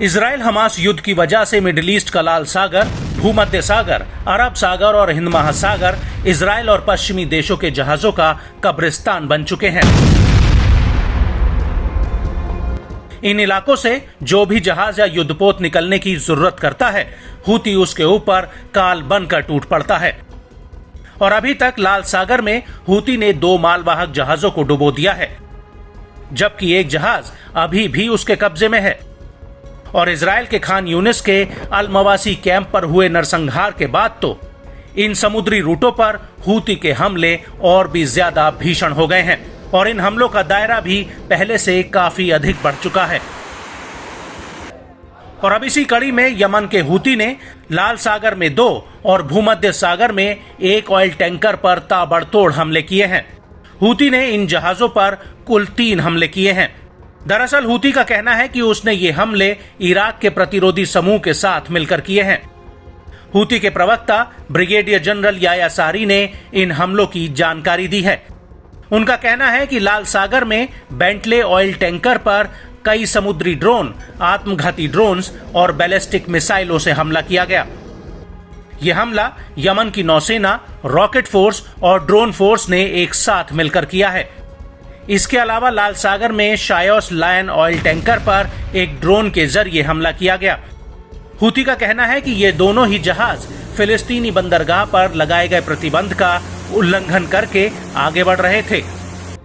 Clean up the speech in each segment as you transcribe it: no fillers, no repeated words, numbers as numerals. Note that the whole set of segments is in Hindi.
इजराइल हमास युद्ध की वजह से मिडिल ईस्ट का लाल सागर, भूमध्य सागर, अरब सागर और हिंद महासागर इजराइल और पश्चिमी देशों के जहाजों का कब्रिस्तान बन चुके हैं। इन इलाकों से जो भी जहाज या युद्धपोत निकलने की जरूरत करता है, हूती उसके ऊपर काल बनकर टूट पड़ता है। और अभी तक लाल सागर में हूती ने 2 मालवाहक जहाजों को डुबो दिया है, जबकि एक जहाज अभी भी उसके कब्जे में है। और इजराइल के खान यूनिस के अल मवासी कैंप पर हुए नरसंहार के बाद तो इन समुद्री रूटों पर हूती के हमले और भी ज्यादा भीषण हो गए हैं और इन हमलों का दायरा भी पहले से काफी अधिक बढ़ चुका है। और अब इसी कड़ी में यमन के हूती ने लाल सागर में 2 और भूमध्य सागर में 1 ऑयल टैंकर पर ताबड़तोड़ हमले किए हैं। हूती ने इन जहाजों पर कुल 3 हमले किए हैं। दरअसल हूती का कहना है कि उसने ये हमले इराक के प्रतिरोधी समूह के साथ मिलकर किए हैं। हूती के प्रवक्ता ब्रिगेडियर जनरल याया सारी ने इन हमलों की जानकारी दी है। उनका कहना है कि लाल सागर में बेंटले ऑयल टैंकर पर कई समुद्री ड्रोन, आत्मघाती ड्रोन्स और बैलिस्टिक मिसाइलों से हमला किया गया। यह हमला यमन की नौसेना, रॉकेट फोर्स और ड्रोन फोर्स ने एक साथ मिलकर किया है। इसके अलावा लाल सागर में शायोस लायन ऑयल टैंकर पर एक ड्रोन के जरिए हमला किया गया। हूती का कहना है कि ये दोनों ही जहाज फिलिस्तीनी बंदरगाह पर लगाए गए प्रतिबंध का उल्लंघन करके आगे बढ़ रहे थे।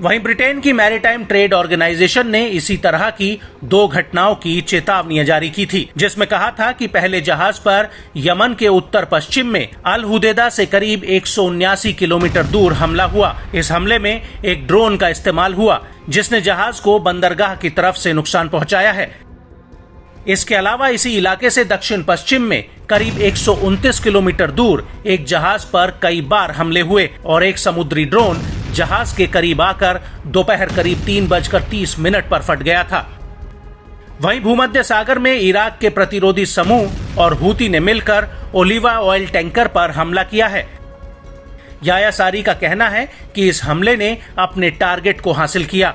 वहीं ब्रिटेन की मैरीटाइम ट्रेड ऑर्गेनाइजेशन ने इसी तरह की 2 घटनाओं की चेतावनियां जारी की थी, जिसमें कहा था कि पहले जहाज पर यमन के उत्तर पश्चिम में अल हुदैदा से करीब 179 किलोमीटर दूर हमला हुआ। इस हमले में एक ड्रोन का इस्तेमाल हुआ, जिसने जहाज को बंदरगाह की तरफ से नुकसान पहुंचाया है। इसके अलावा इसी इलाके से दक्षिण पश्चिम में करीब 129 किलोमीटर दूर एक जहाज पर कई बार हमले हुए और एक समुद्री ड्रोन जहाज के करीब आकर दोपहर करीब 3:30 पर फट गया था। वहीं भूमध्य सागर में इराक के प्रतिरोधी समूह और हूती ने मिलकर ओलिवा ऑयल टैंकर पर हमला किया है। याया सारी का कहना है कि इस हमले ने अपने टारगेट को हासिल किया।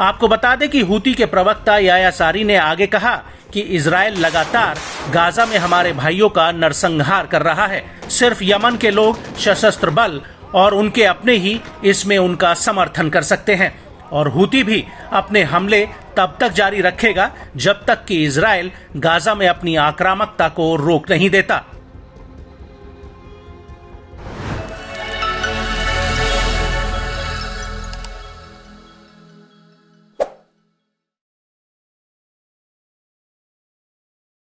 आपको बता दें कि हूती के प्रवक्ता याया सारी ने आगे कहा कि इजराइल लगातार गाजा में हमारे भाइयों का नरसंहार कर रहा है। सिर्फ यमन के लोग, सशस्त्र बल और उनके अपने ही इसमें उनका समर्थन कर सकते हैं और हूती भी अपने हमले तब तक जारी रखेगा जब तक कि इजराइल गाजा में अपनी आक्रामकता को रोक नहीं देता।